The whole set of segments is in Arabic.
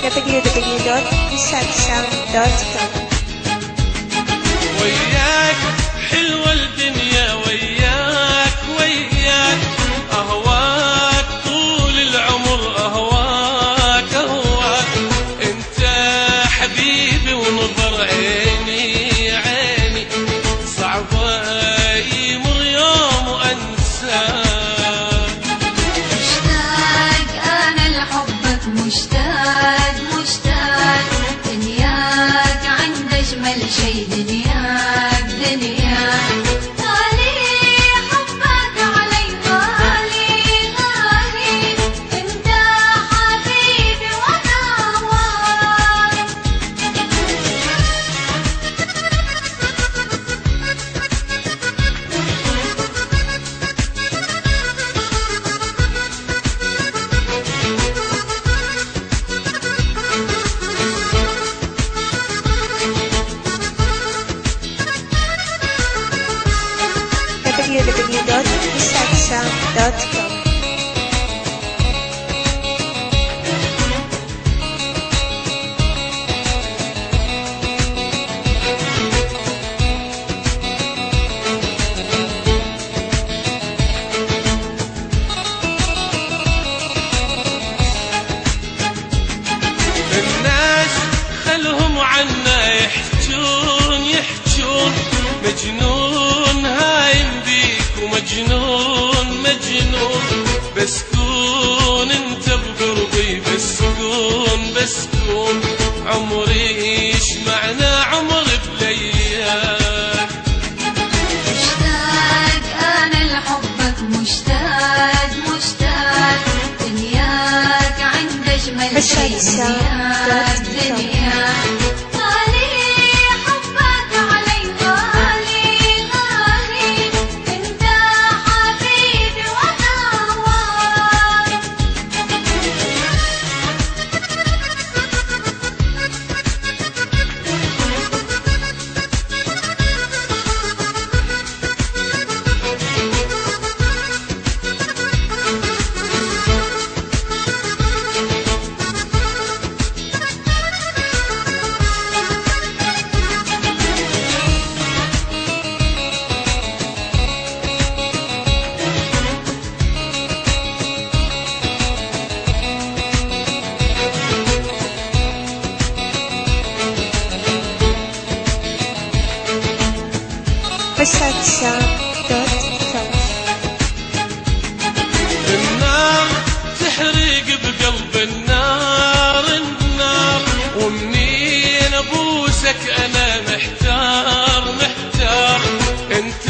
www.isaksound.com. وياك حلوة الدنيا، وياك وياك أهواك طول العمر، أهواك أهواك أنت حبيبي ونظر عيني عيني، صعبة يمر يوم وأنساك. مشتاق أنا لحبك، مشتاق مشتاق، دنياك عند أجمل شي، دنياك دنياك غالي، حبك علي غالي غالي، أنت حبيبي وأنا هواك. www.isaksound.com. الناس خلهم عنا يحجون يحجون، مجنون هايم بيك ومجنون مجنون، بس كون انت بقربي، بس كون بس كون عمري يشمعنا عمري بلياك. مشتاق أنا لحبك، مشتاق مشتاق، دنياك عند أجمل شي، دنياك دنياك غالي، حبك علي غالي غالي، أنت حبيبي وأنا هواك. isaksound.com. النار تحرق بقلب النار النار، ومنين ابوسك انا محتار محتار، انت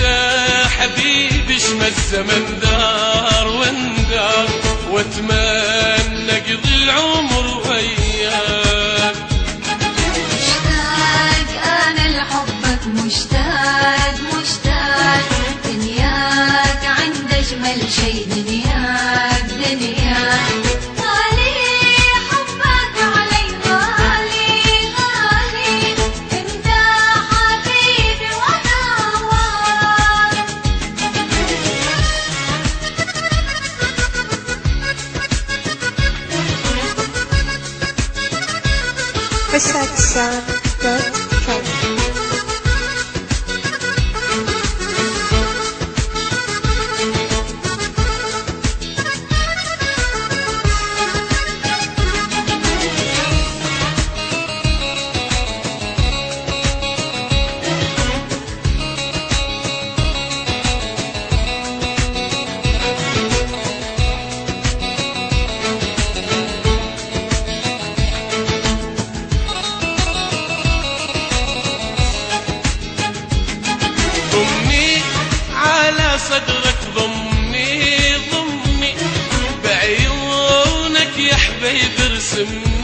حبيبي شما الزمن دار واندار، واتمنى اقضي العمر وياك. مشتاق أنا لحبك، مشتاق مشتاق، دنياك عند أجمل شي، دنياك دنياك غالي، حبك علي غالي غالي، أنت حبيبي وأنا هواك. isaksound.com. ضمني على صدرك، ضمني ضمني بعيونك يا حبيب ارسمني